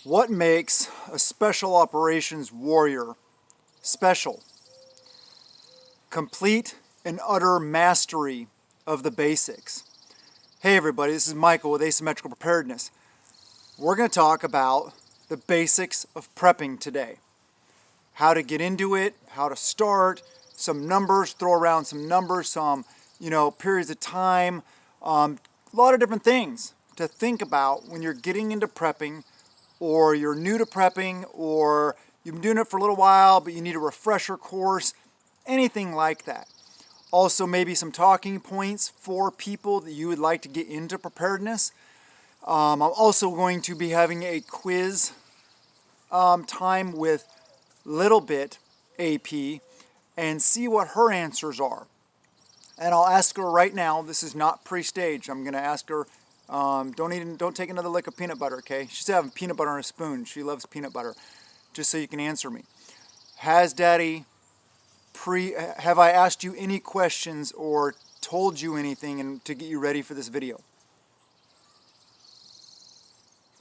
What makes a special operations warrior special? Complete and utter mastery of the basics. Hey everybody, this is Michael with Asymmetrical Preparedness. We're going to talk about the basics of prepping today. How to get into it, how to start, some numbers, throw around some numbers, some periods of time, a lot of different things to think about when you're getting into prepping, or you're new to prepping, or you've been doing it for a little while but you need a refresher course, anything like that. Also maybe some talking points for people that you would like to get into preparedness. I'm also going to be having a quiz time with Little Bit AP and see what her answers are. And I'll ask her right now. This is not pre-staged. I'm going to ask her. Don't take another lick of peanut butter, okay? She's having peanut butter on a spoon. She loves peanut butter. Just so you can answer me. Have I asked you any questions or told you anything to get you ready for this video?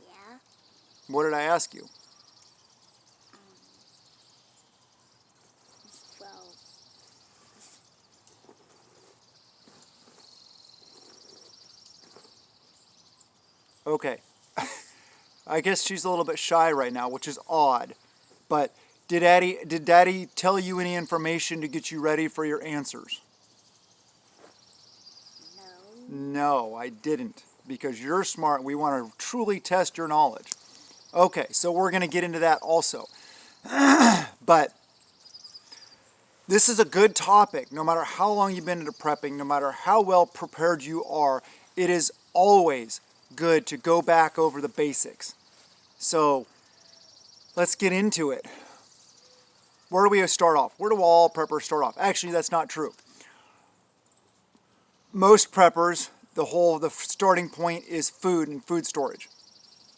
Yeah. What did I ask you? 12. Okay. I guess she's a little bit shy right now, which is odd. But did Daddy tell you any information to get you ready for your answers? No. No, I didn't. Because you're smart. We want to truly test your knowledge. Okay, so we're going to get into that also. But this is a good topic. No matter how long you've been into prepping, no matter how well prepared you are, it is always good to go back over the basics. So let's get into it. Where do we start off? Where do all preppers start off? Actually, that's not true. Most preppers, the starting point is food and food storage.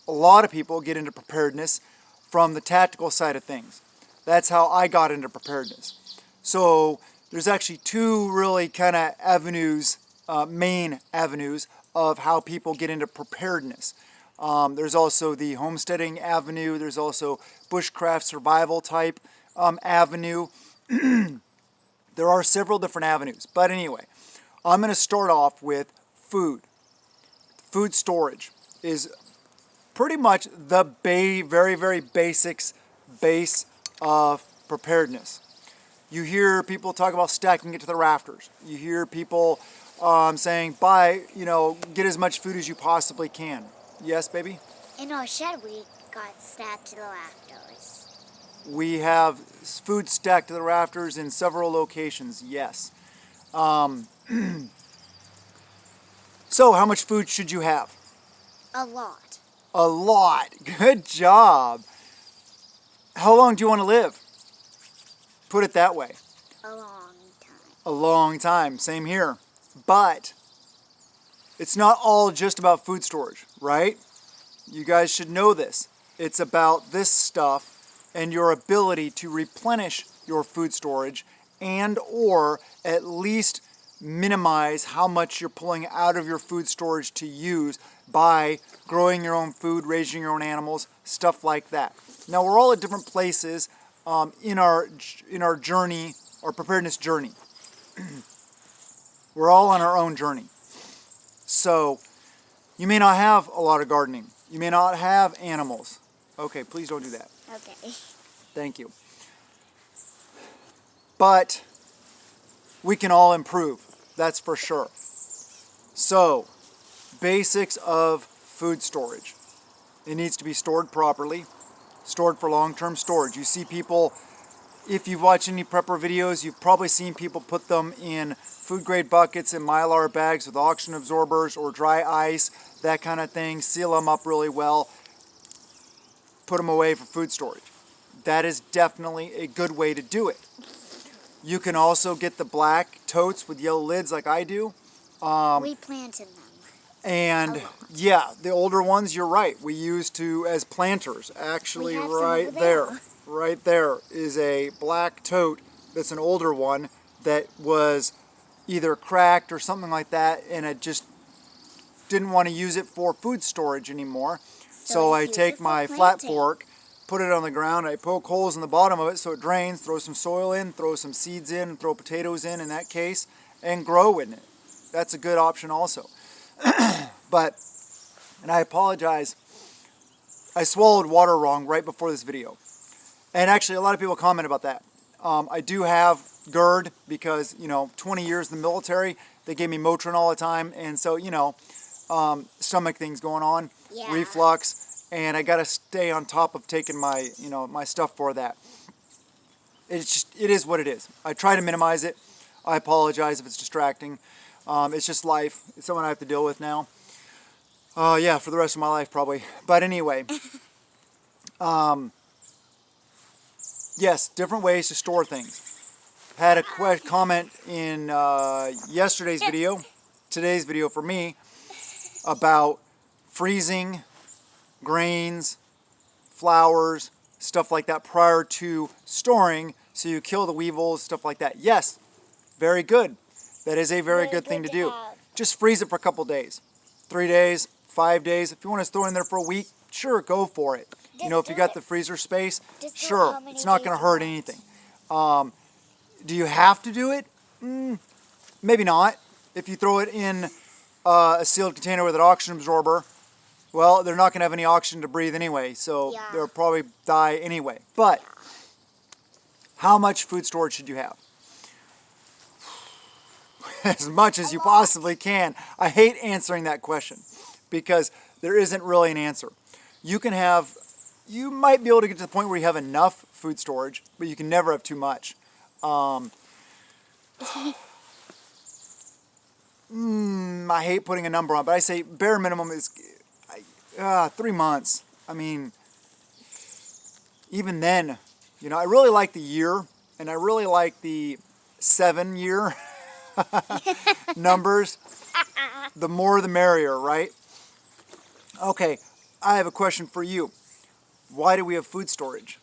A lot of people get into preparedness from the tactical side of things. That's how I got into preparedness. So there's actually two really kind of avenues, main avenues of how people get into preparedness. There's also the homesteading avenue. There's also bushcraft survival type avenue. There are several different avenues. But anyway, I'm going to start off with food. Food storage is pretty much the very, very base of preparedness. You hear people talk about stacking it to the rafters. You hear people saying, get as much food as you possibly can. Yes, baby? In our shed, we got stacked to the rafters. We have food stacked to the rafters in several locations, yes. So, how much food should you have? A lot. A lot. Good job. How long do you want to live? Put it that way. A long time. A long time. Same here. But it's not all just about food storage, right? You guys should know this. It's about this stuff and your ability to replenish your food storage and or at least minimize how much you're pulling out of your food storage to use by growing your own food, raising your own animals, stuff like that. Now, we're all at different places in our journey, our preparedness journey. We're all on our own journey. So, you may not have a lot of gardening. You may not have animals. Okay, please don't do that. Okay. Thank you. But we can all improve, that's for sure. So, basics of food storage. It needs to be stored properly, stored for long-term storage. You see people, if you've watched any prepper videos, you've probably seen people put them in food-grade buckets and Mylar bags with oxygen absorbers or dry ice, that kind of thing. Seal them up really well. Put them away for food storage. That is definitely a good way to do it. You can also get the black totes with yellow lids like I do. We planted them. And yeah, the older ones, you're right, we used to as planters. Actually, right there is a black tote that's an older one that was either cracked or something like that, and it just didn't want to use it for food storage anymore. So I it's used take for my flat planting. fork, put it on the ground, I poke holes in the bottom of it so it drains, throw some soil in, throw some seeds in, throw potatoes in that case, and grow in it. That's a good option also. But, and I apologize, I swallowed water wrong right before this video. And actually a lot of people comment about that. I do have GERD because, 20 years in the military, they gave me Motrin all the time. And so, stomach things going on, Yeah. reflux, and I got to stay on top of taking my, my stuff for that. It is what it is. I try to minimize it. I apologize if it's distracting. It's just life. It's something I have to deal with now. Yeah, for the rest of my life probably. But anyway, yes, different ways to store things. Had a comment in yesterday's video, today's video for me, about freezing grains, flours, stuff like that prior to storing so you kill the weevils, stuff like that. Yes, very good. That is a very good thing to do. Just freeze it for a couple days. 3 days, 5 days. If you want to store it in there for a week, sure, go for it. If you got the freezer space, sure, it's not going to hurt anything. Do you have to do it? Maybe not. If you throw it in a sealed container with an oxygen absorber, well, they're not going to have any oxygen to breathe anyway, so Yeah. they'll probably die anyway. But how much food storage should you have? As much as you possibly can. I hate answering that question because there isn't really an answer. You might be able to get to the point where you have enough food storage, but you can never have too much. I hate putting a number on, but I say bare minimum is 3 months. I mean, even then, I really like the year, and I really like the 7-year numbers. The more the merrier, right? Okay, I have a question for you. Why do we have food storage?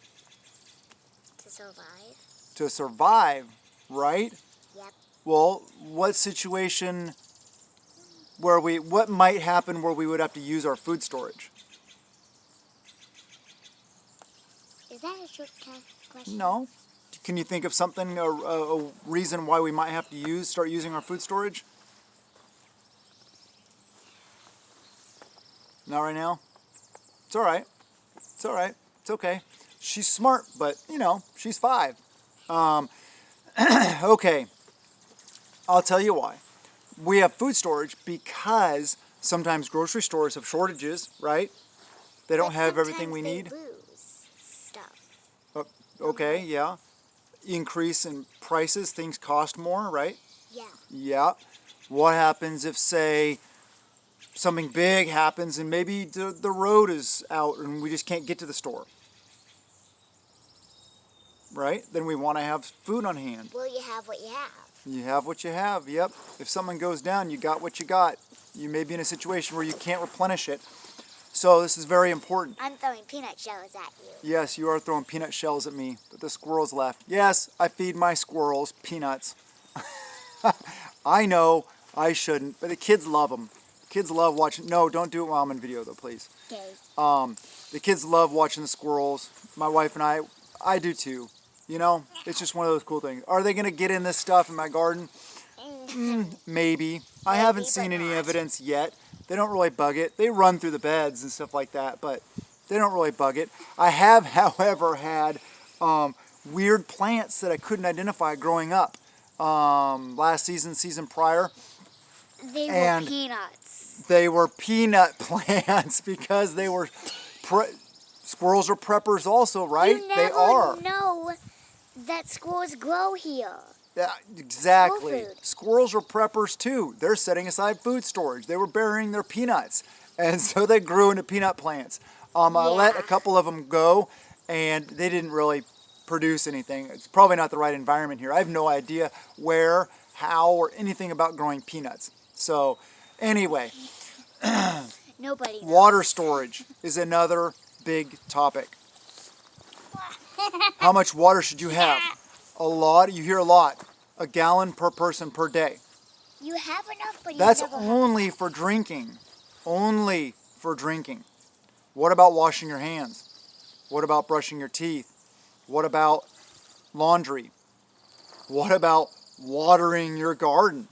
To survive. To survive, right? Yep. Well, what might happen where we would have to use our food storage? Is that a trick question? No. Can you think of something, a reason why we might have to start using our food storage? Not right now? It's all right. It's all right. It's okay. She's smart, but, she's 5. Okay. I'll tell you why. We have food storage because sometimes grocery stores have shortages, right? They don't have everything we need. Lose stuff. Okay, yeah. Increase in prices, things cost more, right? Yeah. Yeah. What happens if, say, something big happens and maybe the road is out and we just can't get to the store? Right? Then we want to have food on hand. Well, you have what you have. You have what you have, yep. If something goes down, you got what you got. You may be in a situation where you can't replenish it. So this is very important. I'm throwing peanut shells at you. Yes, you are throwing peanut shells at me, but the squirrels left. Yes, I feed my squirrels peanuts. I know I shouldn't, but the kids love them. Kids love watching. No, don't do it while I'm in video, though, please. Okay. The kids love watching the squirrels. My wife and I do too. It's just one of those cool things. Are they going to get in this stuff in my garden? Maybe. I haven't seen any evidence yet. They don't really bug it. They run through the beds and stuff like that, but they don't really bug it. I have, however, had weird plants that I couldn't identify growing up. Last season prior. They were peanuts. They were peanut plants because they were... Squirrels are preppers also, right? They are. Know that squirrels grow here. Yeah, exactly. Squirrel food. Squirrels are preppers too. They're setting aside food storage. They were burying their peanuts, and so they grew into peanut plants. I let a couple of them go, and they didn't really produce anything. It's probably not the right environment here. I have no idea where, how, or anything about growing peanuts. So, anyway, Nobody knows. Water storage is another big topic. How much water should you have? A lot. You hear a lot. A gallon per person per day. You have enough, but That's you never only for drinking. Only for drinking. What about washing your hands? What about brushing your teeth? What about laundry? What about watering your garden?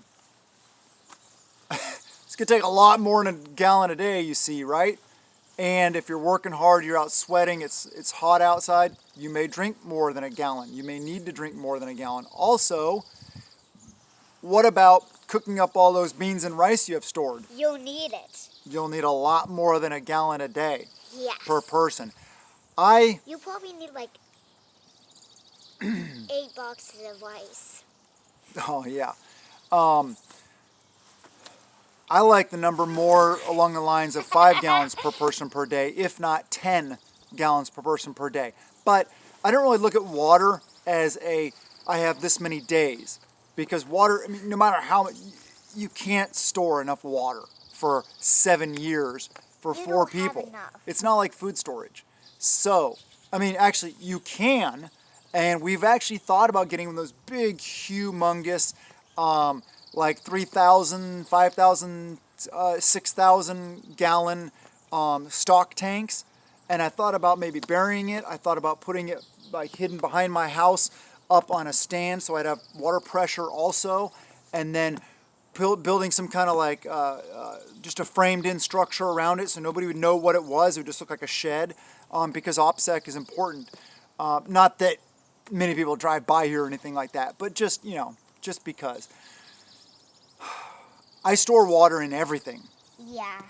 It's going to take a lot more than a gallon a day, you see, right? And if you're working hard, you're out sweating, it's hot outside, you may drink more than a gallon. You may need to drink more than a gallon. Also, what about cooking up all those beans and rice you have stored? You'll need it. You'll need a lot more than a gallon a day Yes. per person. You probably need like 8 boxes of rice. Oh yeah. I like the number more along the lines of 5 gallons per person per day, if not 10 gallons per person per day. But I don't really look at water as I have this many days, because water, I mean, no matter how much, you can't store enough water for 7 years for You 4 don't have people. enough. It's not like food storage. So, I mean, actually, you can, and we've actually thought about getting one of those big, humongous, like 3,000, 5,000, 6,000 gallon stock tanks. And I thought about maybe burying it. I thought about putting it like hidden behind my house up on a stand so I'd have water pressure also. And then building some kind of like just a framed in structure around it so nobody would know what it was. It would just look like a shed because OPSEC is important. Not that many people drive by here or anything like that, but just, you know, just because. I store water in everything. Yeah.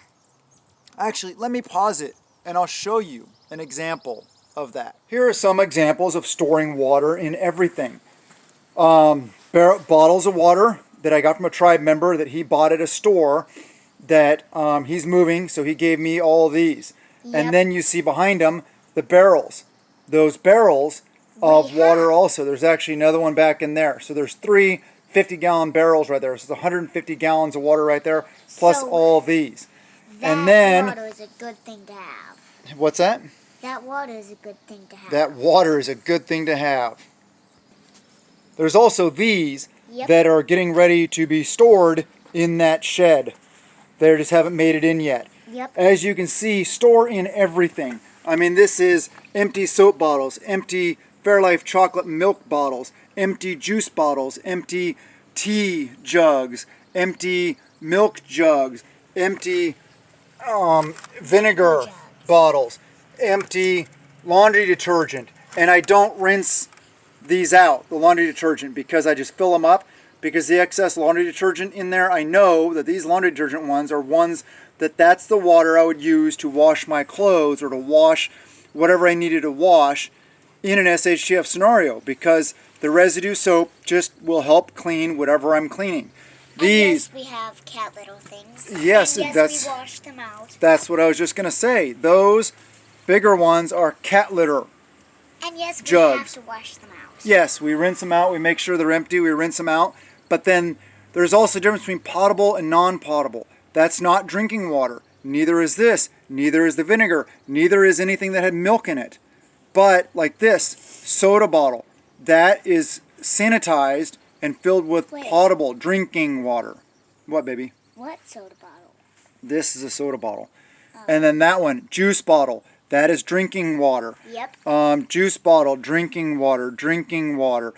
Actually, let me pause it and I'll show you an example of that. Here are some examples of storing water in everything. Bottles of water that I got from a tribe member that he bought at a store that he's moving, so he gave me all of these. Yep. And then you see behind him the barrels. Those barrels of water also. There's actually another one back in there. So there's 3 50-gallon barrels right there. So it's 150 gallons of water right there, plus So all these. And That then, water is a good thing to have. what's that? That water is a good thing to have. That water is a good thing to have. There's also these Yep. that are getting ready to be stored in that shed. They just haven't made it in yet. Yep. As you can see, store in everything. I mean, this is empty soap bottles, empty Fairlife chocolate milk bottles, empty juice bottles, empty tea jugs, empty milk jugs, empty vinegar bottles, empty laundry detergent. And I don't rinse these out, the laundry detergent, because I just fill them up. Because the excess laundry detergent in there, I know that these laundry detergent ones are ones that's the water I would use to wash my clothes or to wash whatever I needed to wash in an Shtf scenario, because the residue soap just will help clean whatever I'm cleaning. These, and yes, we have cat litter things. Yes, and yes, that's, we wash them out. That's what I was just going to say. Those bigger ones are cat litter. And yes, we jugs. have to wash them out. Yes, we rinse them out. We make sure they're empty. We rinse them out. But then there's also a difference between potable and non-potable. That's not drinking water. Neither is this. Neither is the vinegar. Neither is anything that had milk in it. But like this soda bottle, that is sanitized and filled with potable drinking water. What, baby? What soda bottle? This is a soda bottle. Oh. And then that one, juice bottle. That is drinking water. Yep. Juice bottle, drinking water, drinking water,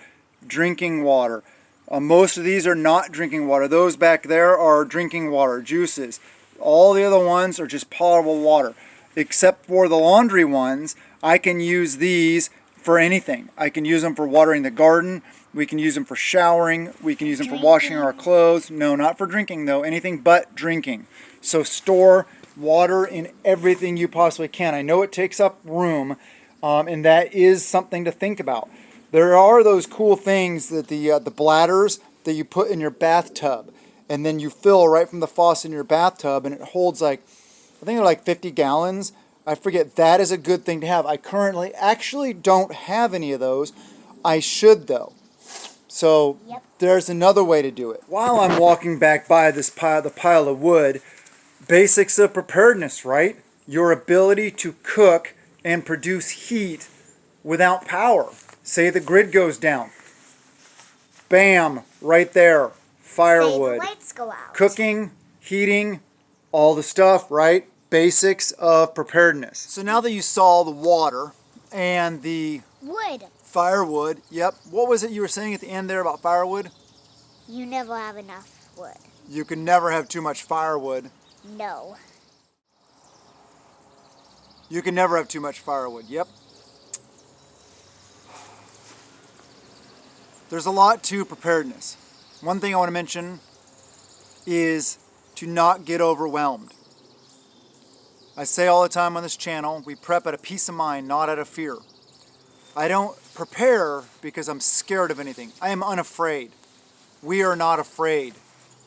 drinking water. Most of these are not drinking water. Those back there are drinking water, juices. All the other ones are just potable water. Except for the laundry ones, I can use these for anything. I can use them for watering the garden. We can use them for showering. We can use them for washing our clothes. No, not for drinking though. Anything but drinking. So store water in everything you possibly can. I know it takes up room, and that is something to think about. There are those cool things that the bladders that you put in your bathtub, and then you fill right from the faucet in your bathtub, and it holds like, I think they're like 50 gallons. I forget. That is a good thing to have. I currently actually don't have any of those. I should though. So there's another way to do it. While I'm walking back by the pile of wood, basics of preparedness, right? Your ability to cook and produce heat without power. Say the grid goes down. Bam, right there, firewood. Say the lights go out. Cooking, heating, all the stuff, right? basics of preparedness. So now that you saw the water and the Wood. firewood, yep. What was it you were saying at the end there about firewood? You never have enough wood. You can never have too much firewood. No. You can never have too much firewood, yep. There's a lot to preparedness. One thing I want to mention is to not get overwhelmed. I say all the time on this channel, we prep out of peace of mind, not out of fear. I don't prepare because I'm scared of anything. I am unafraid. We are not afraid.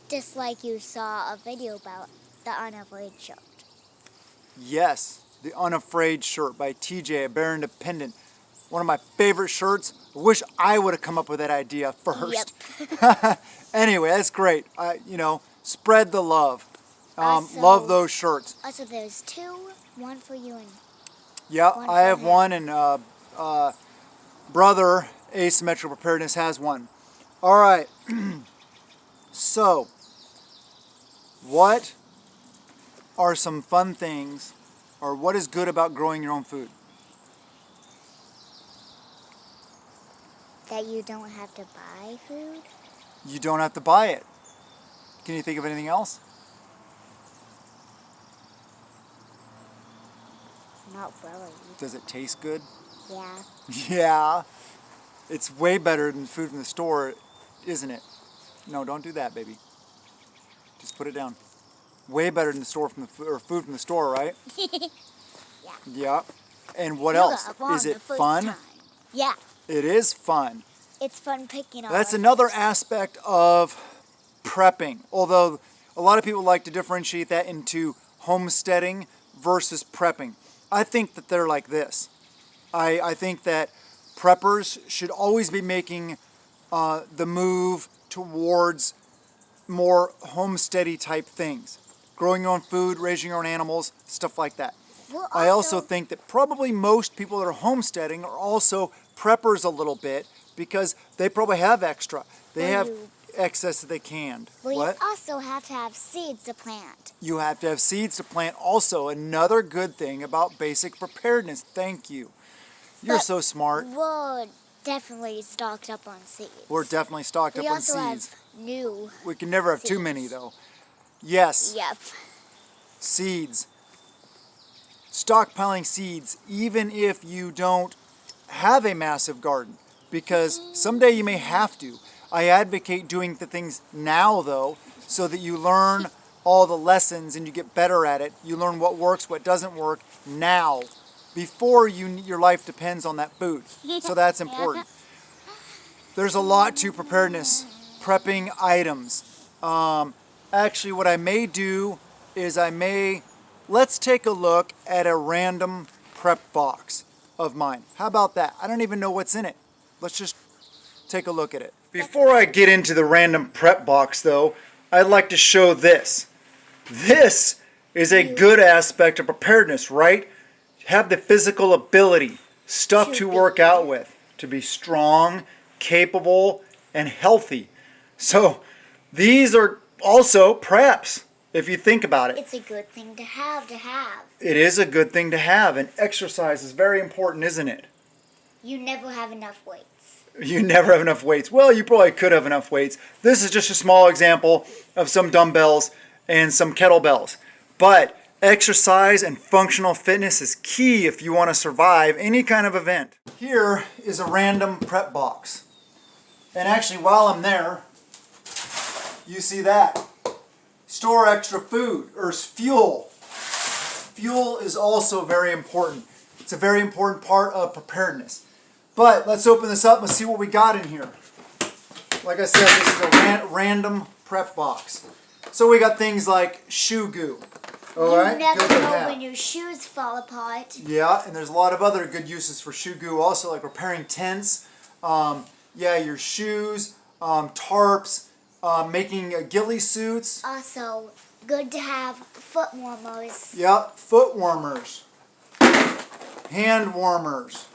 Just like you saw a video about the unafraid shirt. Yes, the Unafraid shirt by TJ, a Bear Independent. One of my favorite shirts. I wish I would have come up with that idea first. Yep. Anyway, that's great. Spread the love. Love those shirts. Also, there's two. One for you and Yeah, one I have for him. one, and brother Asymmetrical Preparedness has one. All right. So, what are some fun things, or what is good about growing your own food? That you don't have to buy food? You don't have to buy it. Can you think of anything else? Not really. Does it taste good? Yeah. Yeah. It's way better than food from the store, isn't it? No, don't do that, baby. Just put it down. Way better than the store from the food from the store, right? Yeah. Yeah. And what You else? got wrong Is the it first fun? time. Yeah. It is fun. It's fun picking all That's of another it. aspect of prepping. Although a lot of people like to differentiate that into homesteading versus prepping. I think that they're like this. I think that preppers should always be making the move towards more homesteady type things. Growing your own food, raising your own animals, stuff like that. Well, I also think that probably most people that are homesteading are also preppers a little bit because they probably have extra. They have excess that they canned. Well, What? you also have to have seeds to plant. You have to have seeds to plant. Also, another good thing about basic preparedness. Thank you. You're But so smart. We're definitely stocked up on seeds. We're definitely stocked up We on also seeds. have new. We can never have too seeds. many though. Yes, Yep. seeds. Stockpiling seeds, even if you don't have a massive garden, because someday you may have to. I advocate doing the things now though, so that you learn all the lessons and you get better at it. You learn what works, what doesn't work now, before your life depends on that food. So that's important. There's a lot to preparedness, prepping items. Actually, what I may do is let's take a look at a random prep box of mine. How about that? I don't even know what's in it. Let's just take a look at it. Before I get into the random prep box though, I'd like to show this. This is a good aspect of preparedness, right? Have the physical ability, stuff to work out with, to be strong, capable, and healthy. So these are also preps, if you think about it. It's a good thing to have. It is a good thing to have, and exercise is very important, isn't it? You never have enough weights. You never have enough weights. Well, you probably could have enough weights. This is just a small example of some dumbbells and some kettlebells. But exercise and functional fitness is key if you want to survive any kind of event. Here is a random prep box. And actually, while I'm there, you see that. Store extra food or fuel. Fuel is also very important. It's a very important part of preparedness. But let's open this up and see what we got in here. Like I said, this is a random prep box. So we got things like shoe goo. All right, You never good to know have. when your shoes fall apart. Yeah, and there's a lot of other good uses for shoe goo also, like repairing tents, your shoes, tarps, making ghillie suits. Also, good to have foot warmers. Yep, foot warmers, hand warmers.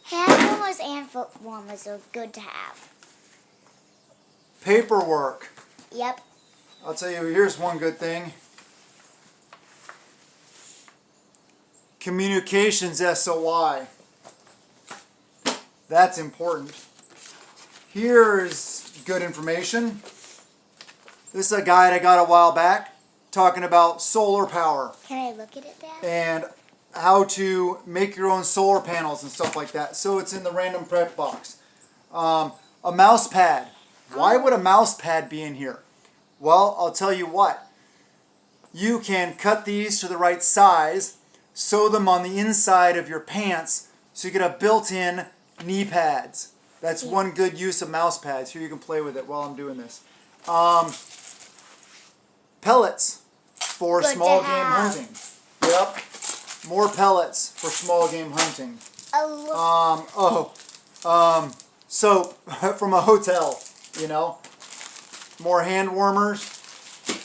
Hand warmers and foot warmers are good to have. Paperwork. Yep. I'll tell you, here's one good thing. Communications SOI. That's important. Here's good information. This is a guide I got a while back talking about solar power. Can I look at it, Dad? And how to make your own solar panels and stuff like that. So it's in the random prep box. A mouse pad. Why would a mouse pad be in here? Well, I'll tell you what. You can cut these to the right size, sew them on the inside of your pants so you get a built-in knee pads. That's one good use of mouse pads. Here you can play with it while I'm doing this. Pellets for Good small to game have. hunting. Yep. More pellets for small game hunting. Soap from a hotel, you know. More hand warmers.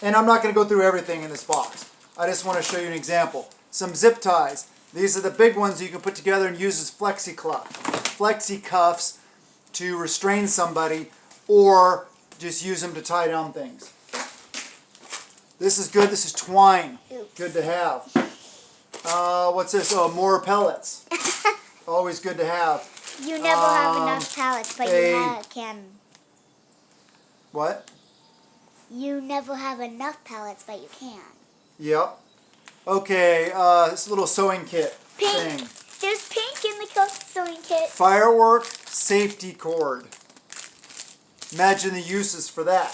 And I'm not going to go through everything in this box. I just want to show you an example. Some zip ties. These are the big ones you can put together and use as flexi cuffs to restrain somebody, or just use them to tie down things. This is good. This is twine. Good to have. What's this? Oh, more pellets. Always good to have. You never have enough pallets, but you can. What? You never have enough pallets, but you can. Yep. Okay, this little sewing kit thing. There's pink in the sewing kit. Firework safety cord. Imagine the uses for that.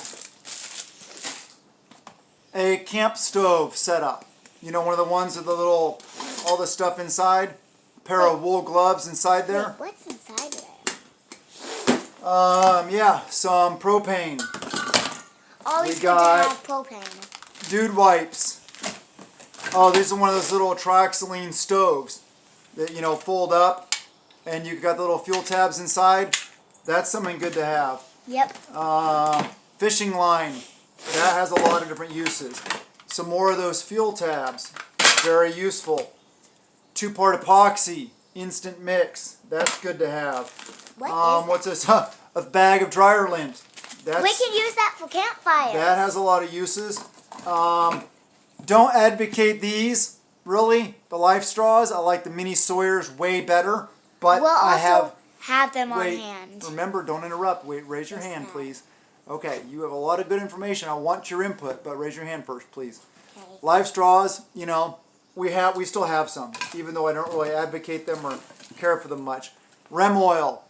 A camp stove setup. You know, one of the ones with the little, all the stuff inside. A pair of wool gloves inside there. Wait, what's inside there? Yeah, some propane. Always We good to got have propane. dude wipes. Oh, these are one of those little trioxylene stoves that, you know, fold up and you've got the little fuel tabs inside. That's something good to have. Yep. Fishing line. That has a lot of different uses. Some more of those fuel tabs. Very useful. 2-part epoxy. Instant mix. That's good to have. What's this? A bag of dryer lint. We can use that for campfires. That has a lot of uses. Don't advocate these, really. The Life Straws. I like the Mini Sawyers way better. But we'll I have them on hand. Remember, don't interrupt. Wait, raise your hand, please. Okay, you have a lot of good information. I want your input, but raise your hand first, please. Okay. Life Straws, you know, we still have some, even though I don't really advocate them or care for them much. Rem oil.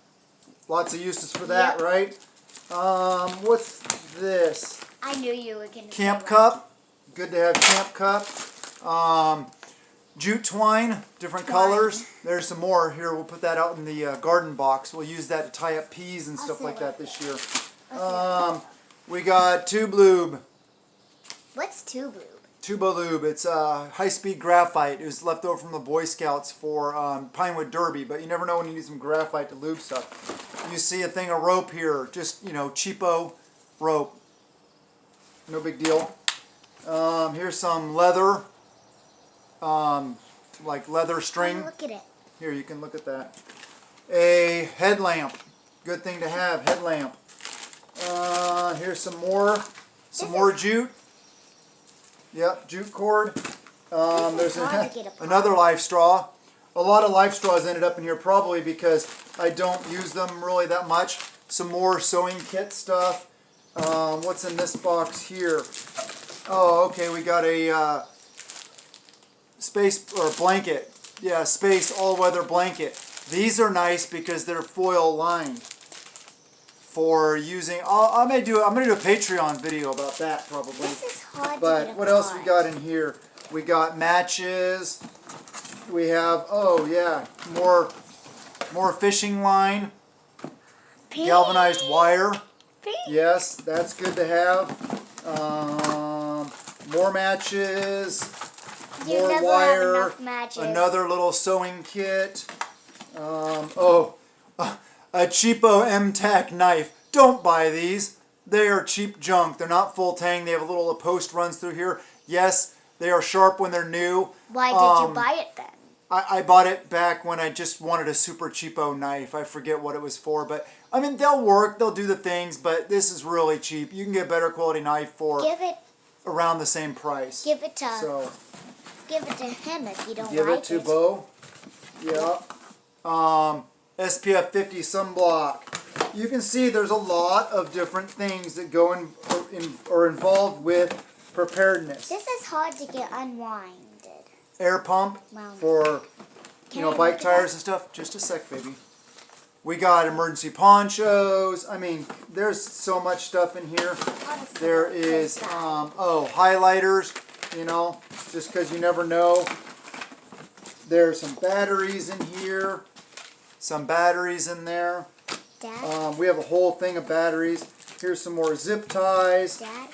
Lots of uses for that, Yep. right? What's this? I knew you were going to Camp cup. Good to have camp cup. Jute twine, different colors. There's some more here. We'll put that out in the garden box. We'll use that to tie up peas and stuff like that this year. We got tube lube. What's tube lube? Tubo lube. It's high-speed graphite. It was left over from the Boy Scouts for Pinewood Derby, but you never know when you need some graphite to lube stuff. You see a thing of rope here, just, you know, cheapo rope. No big deal. Here's some leather, like leather string. Look at it. Here, you can look at that. A headlamp. Good thing to have, headlamp. Here's some more jute. Yep, jute cord. There's another Life Straw. A lot of Life Straws ended up in here probably because I don't use them really that much. Some more sewing kit stuff. What's in this box here? Oh, okay, we got a space or blanket. Yeah, space all-weather blanket. These are nice because they're foil lined. For using, I'm gonna do a Patreon video about that probably. This is hard but to get what else we got in here? We got matches. We have more fishing line. Pink. Galvanized wire. Pink. Yes, that's good to have. More matches. You More never wire. have enough matches. Another little sewing kit. A cheapo M-Tac knife. Don't buy these. They are cheap junk. They're not full tang. They have a little post runs through here. Yes, they are sharp when they're new. Why did you buy it then? I bought it back when I just wanted a super cheapo knife. I forget what it was for, but I mean, they'll work. They'll do the things, but this is really cheap. You can get a better quality knife for around the same price. Give it to give it to him if you don't Give like it to Bo. Yeah. SPF 50 sunblock. You can see there's a lot of different things that go in or involved with preparedness. This is hard to get unwinded. Air pump for bike tires and stuff. Just a sec, baby. We got emergency ponchos. I mean, there's so much stuff in here. There is highlighters. Just because you never know. There's some batteries in here. Some batteries in there. Dad? We have a whole thing of batteries. Here's some more zip ties. Dad?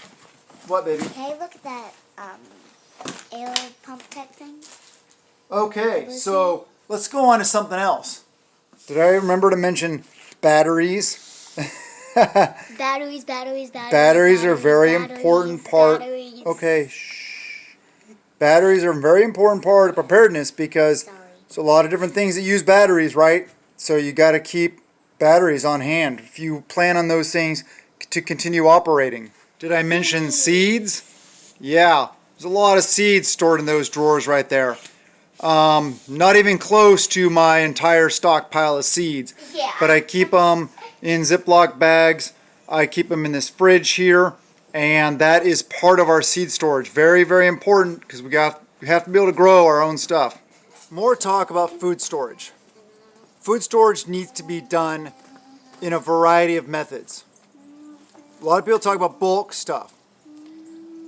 What, baby? Hey, look at that air pump type thing. Okay, so let's go on to something else. Did I remember to mention batteries? Batteries. Batteries are a very important part. Batteries. Okay, shh. Batteries are a very important part of preparedness because there's a lot of different things that use batteries, right? So you got to keep batteries on hand if you plan on those things to continue operating. Did I mention seeds? Yeah, there's a lot of seeds stored in those drawers right there. Not even close to my entire stockpile of seeds. Yeah. But I keep them in Ziploc bags. I keep them in this fridge here. And that is part of our seed storage. Very, very important because we have to be able to grow our own stuff. More talk about food storage. Food storage needs to be done in a variety of methods. A lot of people talk about bulk stuff.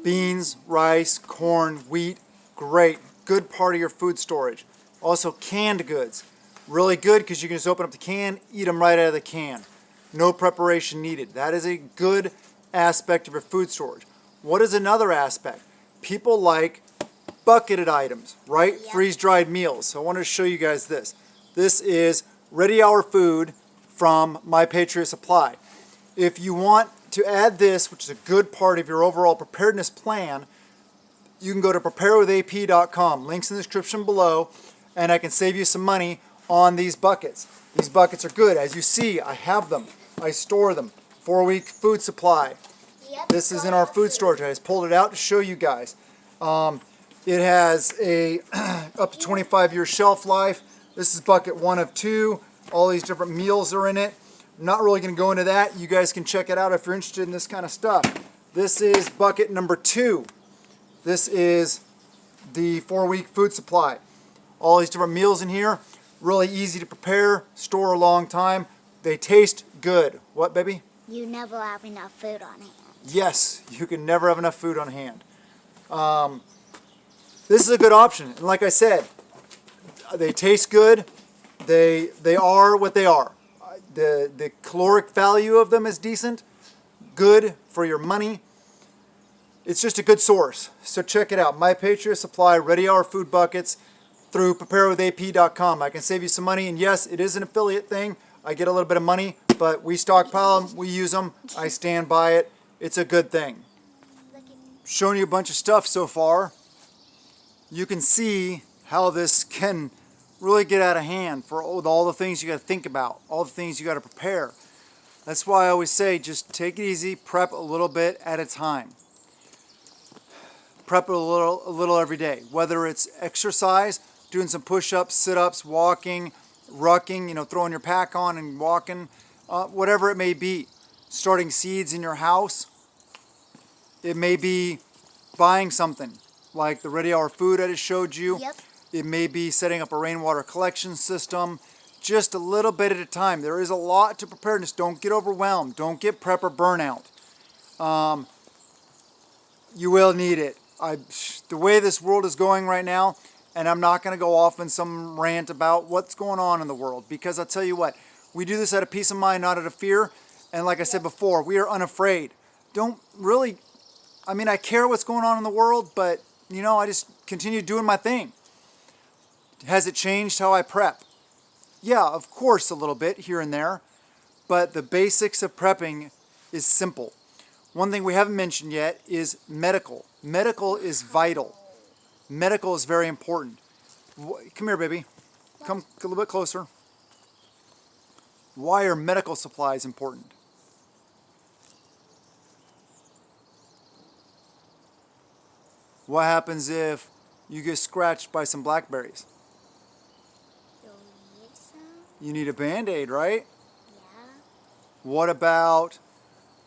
Beans, rice, corn, wheat, great. Good part of your food storage. Also canned goods. Really good because you can just open up the can, eat them right out of the can. No preparation needed. That is a good aspect of your food storage. What is another aspect? People like bucketed items, right? Yep. Freeze-dried meals. So I want to show you guys this. This is Ready Hour food from My Patriot Supply. If you want to add this, which is a good part of your overall preparedness plan, you can go to preparewithap.com. Links in the description below, and I can save you some money on these buckets. These buckets are good. As you see, I have them. I store them. 4-week food supply. Yep, This is in our food storage. I just pulled it out to show you guys. It has a up to 25-year shelf life. This is bucket 1 of 2. All these different meals are in it. I'm not really going to go into that. You guys can check it out if you're interested in this kind of stuff. This is bucket number 2. This is the 4-week food supply. All these different meals in here. Really easy to prepare, store a long time. They taste good. What, baby? You never have enough food on hand. Yes, you can never have enough food on hand. This is a good option. And like I said, they taste good. They are what they are. The caloric value of them is decent. Good for your money. It's just a good source. So check it out. My Patriot Supply, Ready Hour food buckets through preparewithap.com. I can save you some money. And yes, it is an affiliate thing. I get a little bit of money, but we stockpile them. We use them. I stand by it. It's a good thing. Showing you a bunch of stuff so far. You can see how this can really get out of hand for all the things you got to think about, all the things you got to prepare. That's why I always say just take it easy, prep a little bit at a time. Prep a little every day, whether it's exercise, doing some push-ups, sit-ups, walking, rucking, throwing your pack on and walking, whatever it may be. Starting seeds in your house. It may be buying something like the Ready Hour food I just showed you. Yep. It may be setting up a rainwater collection system. Just a little bit at a time. There is a lot to preparedness. Don't get overwhelmed. Don't get prepper burnout. You will need it. The way this world is going right now, and I'm not going to go off in some rant about what's going on in the world, because I'll tell you what, we do this out of peace of mind, not out of fear. And like I said before, we are unafraid. Don't really, I care what's going on in the world, but I just continue doing my thing. Has it changed how I prep? Yeah, of course, a little bit here and there, but the basics of prepping is simple. One thing we haven't mentioned yet is medical. Medical is vital. Medical is very important. Come here, baby. Come a little bit closer. Why are medical supplies important? What happens if You get scratched by some blackberries. You'll need some? You need a Band-Aid, right? Yeah.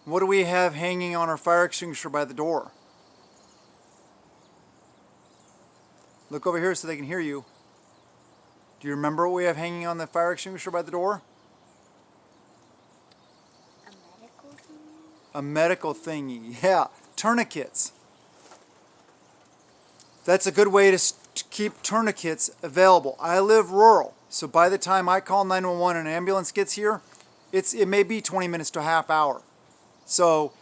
What do we have hanging on our fire extinguisher by the door? Look over here so they can hear you. Do you remember what we have hanging on the fire extinguisher by the door? A medical thingy? A medical thingy, yeah. Tourniquets. That's a good way to keep tourniquets available. I live rural, so by the time I call 911 and an ambulance gets here, it may be 20 minutes to a half hour. So,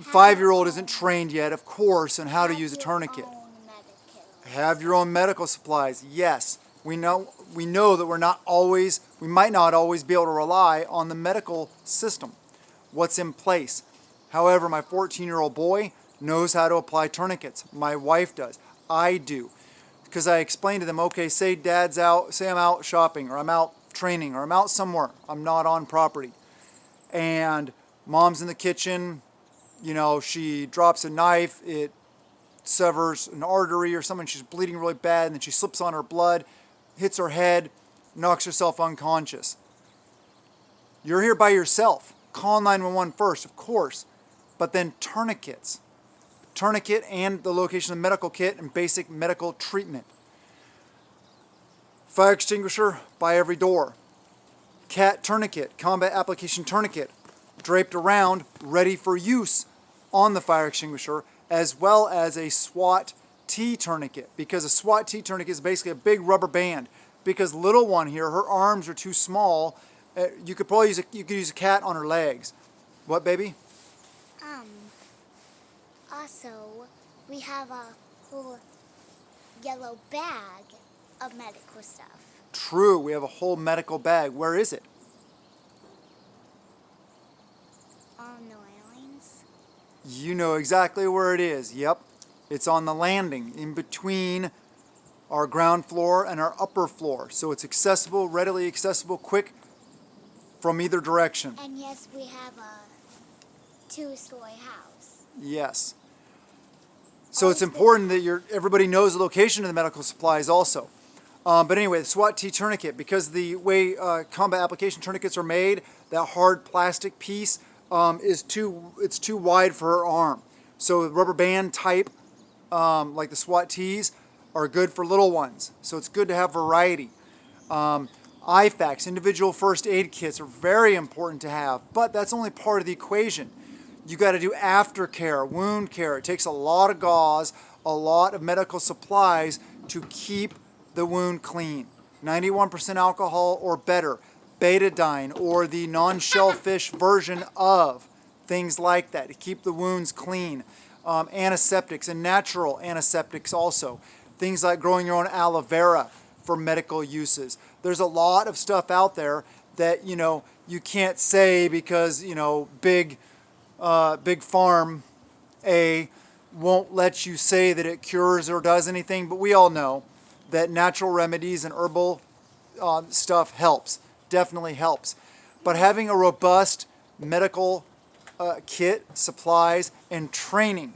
5-year-old isn't trained yet, of course, on how to use a tourniquet. Have your own medical supplies. Yes, we know that we might not always be able to rely on the medical system, what's in place. However, my 14-year-old boy knows how to apply tourniquets. My wife does. I do. Because I explained to them, okay, say I'm out shopping, or I'm out training, or I'm out somewhere. I'm not on property. And mom's in the kitchen, she drops a knife, it severs an artery or something, she's bleeding really bad, and then she slips on her blood, hits her head, knocks herself unconscious. You're here by yourself. Call 911 first, of course, but then tourniquets. Tourniquet and the location of the medical kit and basic medical treatment. Fire extinguisher by every door. CAT tourniquet, combat application tourniquet, draped around, ready for use on the fire extinguisher, as well as a SWAT T tourniquet, because a SWAT T tourniquet is basically a big rubber band. Because little one here, her arms are too small. You could use a cat on her legs. What, baby? Also, we have a whole yellow bag of medical stuff. True, we have a whole medical bag. Where is it? On the railings. You know exactly where it is. Yep. It's on the landing in between our ground floor and our upper floor. So it's accessible, readily accessible, quick from either direction. And yes, we have a 2-story house. Yes. So it's important that everybody knows the location of the medical supplies also. But anyway, the SWAT T tourniquet, because the way combat application tourniquets are made, that hard plastic piece it's too wide for her arm. So the rubber band type, like the SWAT Ts, are good for little ones. So it's good to have variety. IFAKs, individual first aid kits, are very important to have, but that's only part of the equation. You got to do aftercare, wound care. It takes a lot of gauze, a lot of medical supplies to keep the wound clean. 91% alcohol or better, betadine or the non-shellfish version of things like that to keep the wounds clean. Antiseptics and natural antiseptics also. Things like growing your own aloe vera for medical uses. There's a lot of stuff out there that you can't say because big farm won't let you say that it cures or does anything, but we all know that natural remedies and herbal stuff helps, definitely helps. But having a robust medical kit, supplies, and training,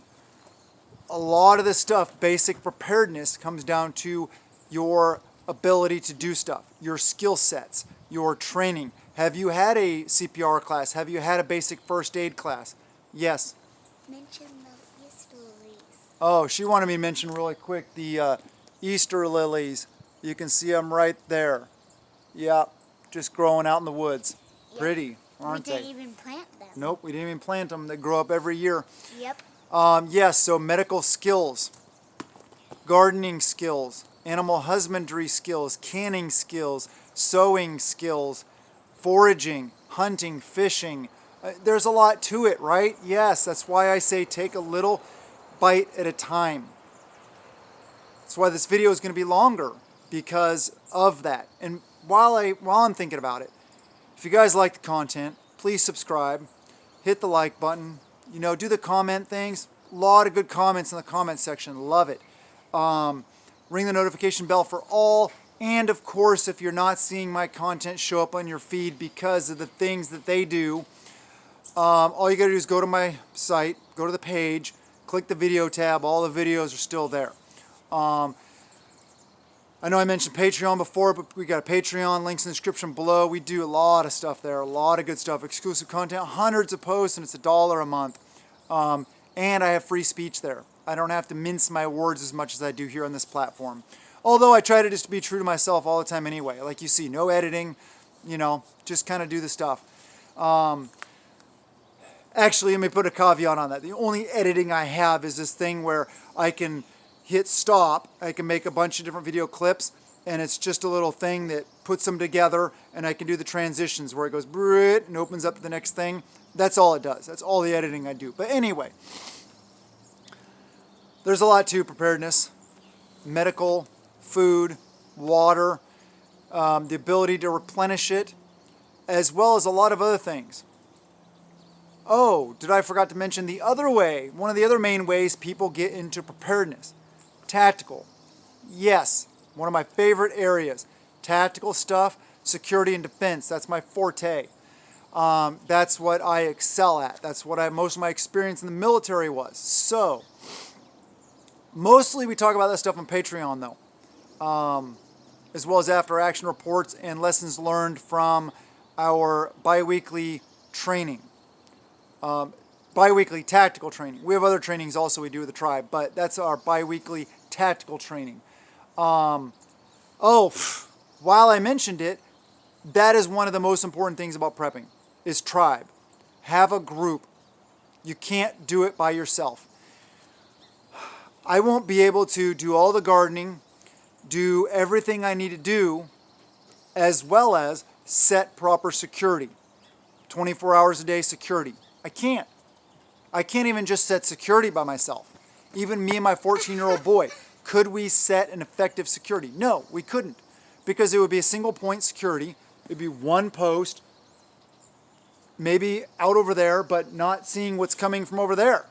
a lot of this stuff, basic preparedness, comes down to your ability to do stuff, your skill sets, your training. Have you had a CPR class? Have you had a basic first aid class? Yes. Mention the Easter lilies. Oh, she wanted me to mention really quick the Easter lilies. You can see them right there. Yeah, just growing out in the woods. Yep. Pretty, aren't they? We didn't even plant them. Nope, we didn't even plant them. They grow up every year. Yep. Yes, so medical skills, gardening skills, animal husbandry skills, canning skills, sewing skills, foraging, hunting, fishing. There's a lot to it, right? Yes, that's why I say take a little bite at a time. That's why this video is going to be longer, because of that. And while I'm thinking about it, if you guys like the content, please subscribe, hit the like button, do the comment things. A lot of good comments in the comment section. Love it. Ring the notification bell for all. And of course, if you're not seeing my content show up on your feed because of the things that they do, all you got to do is go to my site, go to the page, click the video tab. All the videos are still there. I know I mentioned Patreon before, but we got a Patreon, links in the description below. We do a lot of stuff there, a lot of good stuff, exclusive content, hundreds of posts, and it's $1 a month. And I have free speech there. I don't have to mince my words as much as I do here on this platform. Although I try to just be true to myself all the time anyway. Like you see, no editing, just kind of do the stuff. Actually, let me put a caveat on that. The only editing I have is this thing where I can hit stop. I can make a bunch of different video clips, and it's just a little thing that puts them together, and I can do the transitions where it goes and opens up to the next thing. That's all it does. That's all the editing I do. But anyway, there's a lot to preparedness. Medical, food, water, the ability to replenish it, as well as a lot of other things. Oh, did I forgot to mention the other way? One of the other main ways people get into preparedness. Tactical. Yes, one of my favorite areas. Tactical stuff, security and defense. That's my forte. That's what I excel at. That's what most of my experience in the military was. So, mostly we talk about that stuff on Patreon though. As well as after action reports and lessons learned from our bi-weekly training. Bi-weekly tactical training. We have other trainings also we do with the tribe, but that's our bi-weekly tactical training. While I mentioned it, that is one of the most important things about prepping, is tribe. Have a group. You can't do it by yourself. I won't be able to do all the gardening, do everything I need to do, as well as set proper security. 24 hours a day security. I can't. I can't even just set security by myself. Even me and my 14-year-old boy, could we set an effective security? No, we couldn't. Because it would be a single point security. It'd be one post, maybe out over there, but not seeing what's coming from over there.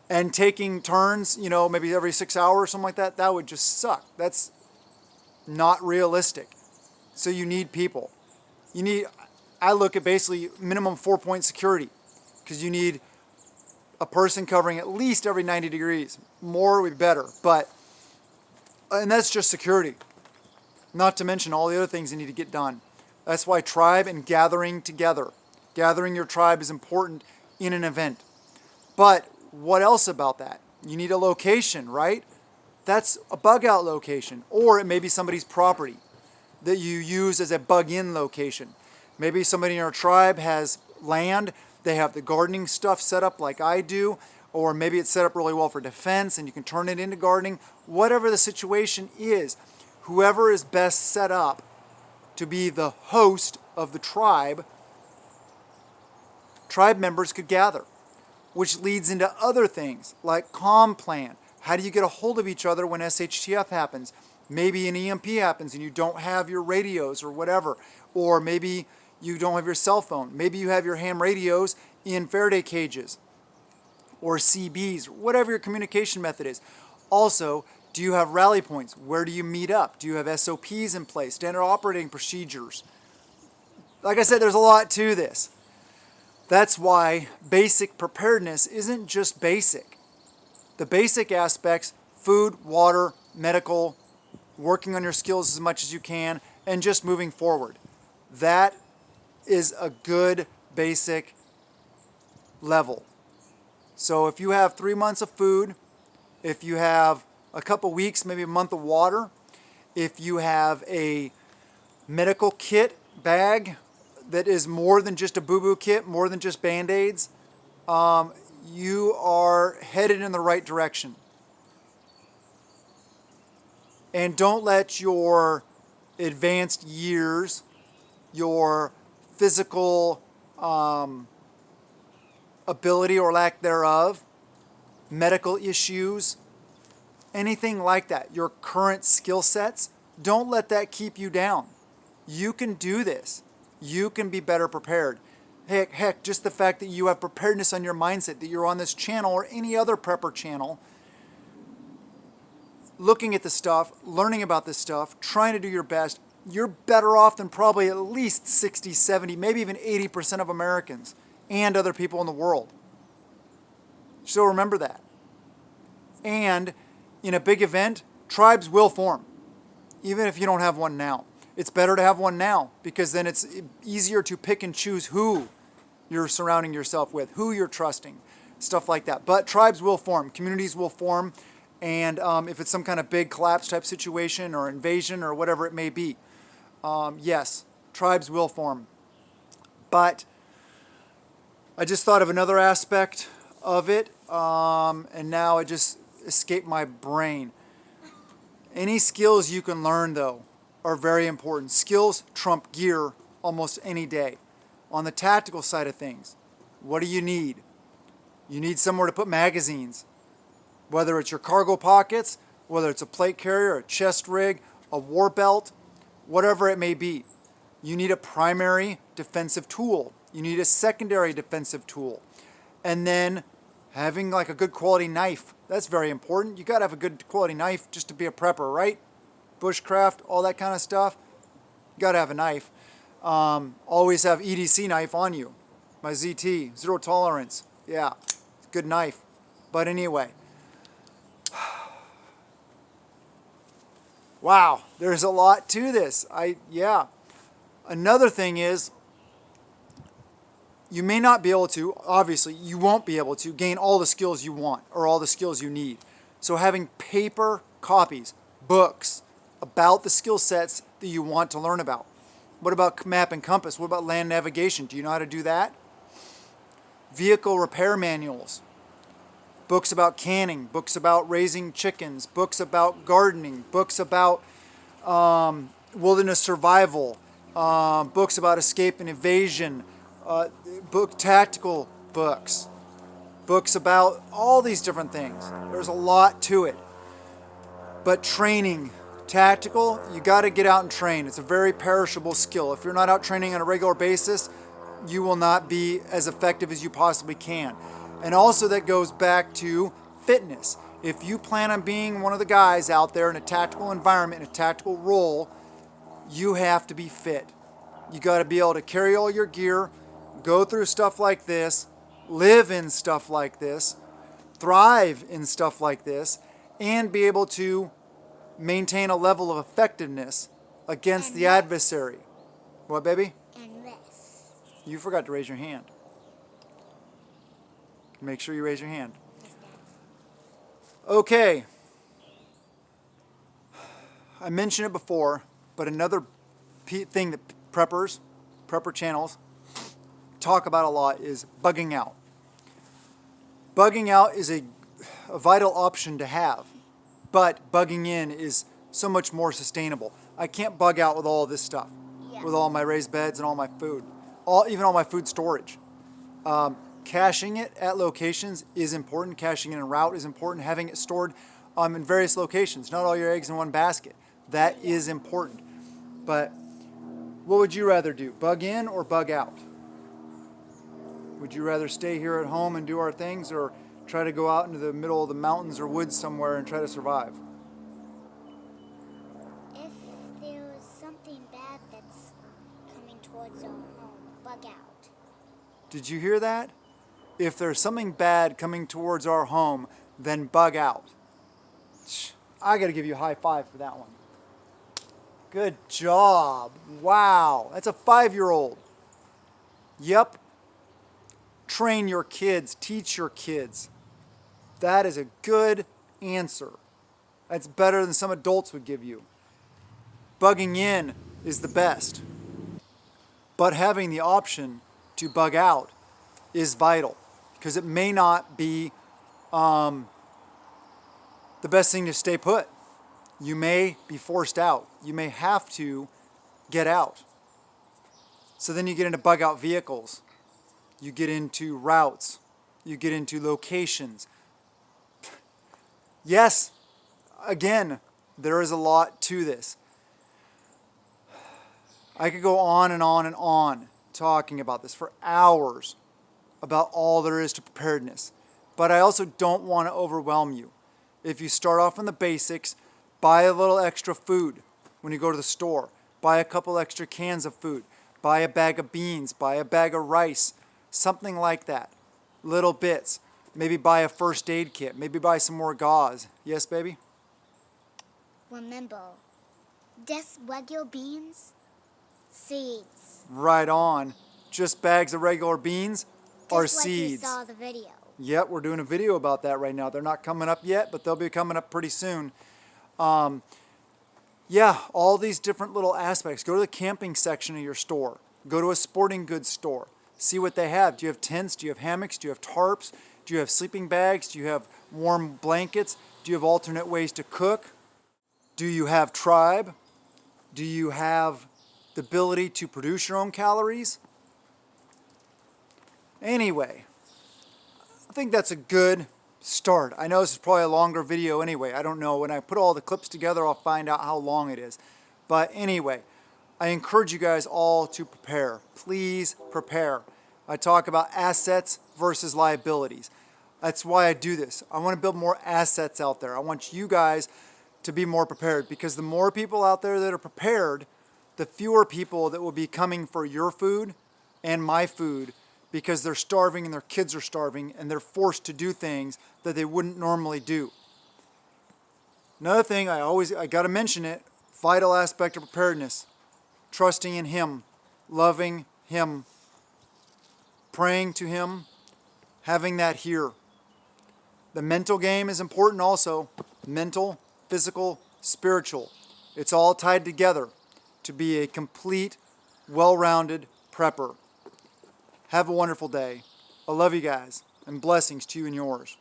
And taking turns, maybe every 6 hours or something like that, that would just suck. That's not realistic. So you need people. I look at basically minimum 4-point security, because you need a person covering at least every 90 degrees. More would be better, and that's just security. Not to mention all the other things you need to get done. That's why tribe and gathering together. Gathering your tribe is important in an event. But what else about that? You need a location, right? That's a bug out location, or it may be somebody's property that you use as a bug in location. Maybe somebody in your tribe has land, they have the gardening stuff set up like I do, or maybe it's set up really well for defense and you can turn it into gardening. Whatever the situation is, whoever is best set up to be the host of the tribe members could gather, which leads into other things like comm plan. How do you get a hold of each other when Shtf happens? Maybe an EMP happens and you don't have your radios or whatever, or maybe you don't have your cell phone. Maybe you have your ham radios in Faraday cages or CBs, whatever your communication method is. Also, do you have rally points? Where do you meet up? Do you have SOPs in place, standard operating procedures? Like I said, there's a lot to this. That's why basic preparedness isn't just basic. The basic aspects, food, water, medical, working on your skills as much as you can, and just moving forward. That is a good basic level. So if you have 3 months of food, if you have a couple weeks, maybe a month of water, if you have a medical kit bag that is more than just a boo-boo kit, more than just Band-Aids, you are headed in the right direction. And don't let your advanced years, your physical ability or lack thereof, medical issues, anything like that, your current skill sets, don't let that keep you down. You can do this. You can be better prepared. Heck, just the fact that you have preparedness on your mindset, that you're on this channel or any other prepper channel, looking at the stuff, learning about this stuff, trying to do your best, you're better off than probably at least 60, 70, maybe even 80% of Americans and other people in the world. So remember that. And in a big event, tribes will form, even if you don't have one now. It's better to have one now because then it's easier to pick and choose who you're surrounding yourself with, who you're trusting, stuff like that. But tribes will form, communities will form, and if it's some kind of big collapse type situation or invasion or whatever it may be, yes, tribes will form. But I just thought of another aspect of it, and now it just escaped my brain. Any skills you can learn, though, are very important. Skills trump gear almost any day. On the tactical side of things, what do you need? You need somewhere to put magazines, whether it's your cargo pockets, whether it's a plate carrier, a chest rig, a war belt, whatever it may be. You need a primary defensive tool. You need a secondary defensive tool. And then having like a good quality knife. That's very important. You got to have a good quality knife just to be a prepper, right? Bushcraft, all that kind of stuff. You got to have a knife. Always have EDC knife on you. My ZT, zero tolerance. Yeah, good knife. But anyway. Wow, there's a lot to this. Another thing is, you may not be able to, obviously, you won't be able to gain all the skills you want or all the skills you need. So having paper copies, books about the skill sets that you want to learn about. What about map and compass? What about land navigation? Do you know how to do that? Vehicle repair manuals. Books about canning, books about raising chickens, books about gardening, books about wilderness survival, books about escape and evasion, tactical books, books about all these different things. There's a lot to it. But training, tactical, you got to get out and train. It's a very perishable skill. If you're not out training on a regular basis, you will not be as effective as you possibly can. And also that goes back to fitness. If you plan on being one of the guys out there in a tactical environment, in a tactical role, you have to be fit. You got to be able to carry all your gear, go through stuff like this, live in stuff like this, thrive in stuff like this, and be able to maintain a level of effectiveness against the adversary. What, baby? And this. You forgot to raise your hand. Make sure you raise your hand. Okay. I mentioned it before, but another thing that prepper channels, talk about a lot is bugging out. Bugging out is a vital option to have, but bugging in is so much more sustainable. I can't bug out with all of this stuff, with all my raised beds and all my food, even all my food storage. Caching it at locations is important. Caching it en route is important. Having it stored in various locations, not all your eggs in one basket. That is important. But what would you rather do, bug in or bug out? Would you rather stay here at home and do our things, or try to go out into the middle of the mountains or woods somewhere and try to survive? If there was something bad that's coming towards our home, bug out. Did you hear that? If there's something bad coming towards our home, then bug out. I got to give you a high five for that one. Good job. Wow. That's a 5-year-old. Yep. Train your kids. Teach your kids. That is a good answer. That's better than some adults would give you. Bugging in is the best. But having the option to bug out is vital, because it may not be the best thing to stay put. You may be forced out. You may have to get out. So then you get into bug out vehicles. You get into routes. You get into locations. Yes, again, there is a lot to this. I could go on and on and on talking about this for hours, about all there is to preparedness. But I also don't want to overwhelm you. If you start off on the basics, buy a little extra food when you go to the store. Buy a couple extra cans of food. Buy a bag of beans. Buy a bag of rice. Something like that. Little bits. Maybe buy a first aid kit. Maybe buy some more gauze. Yes, baby? remember, just regular beans, seeds. Right on. Just bags of regular beans are Just like you seeds. saw the video. Yep, we're doing a video about that right now. They're not coming up yet, but they'll be coming up pretty soon. Yeah, all these different little aspects. Go to the camping section of your store. Go to a sporting goods store. See what they have. Do you have tents? Do you have hammocks? Do you have tarps? Do you have sleeping bags? Do you have warm blankets? Do you have alternate ways to cook? Do you have tribe? Do you have the ability to produce your own calories? Anyway, I think that's a good start. I know this is probably a longer video anyway. I don't know. When I put all the clips together, I'll find out how long it is. But anyway, I encourage you guys all to prepare. Please prepare. I talk about assets versus liabilities. That's why I do this. I want to build more assets out there. I want you guys to be more prepared, because the more people out there that are prepared, the fewer people that will be coming for your food and my food, because they're starving and their kids are starving and they're forced to do things that they wouldn't normally do. Another thing, I got to mention it, vital aspect of preparedness: trusting in Him, loving Him, praying to Him, having that here. The mental game is important also. Mental, physical, spiritual. It's all tied together to be a complete, well-rounded prepper. Have a wonderful day. I love you guys, and blessings to you and yours.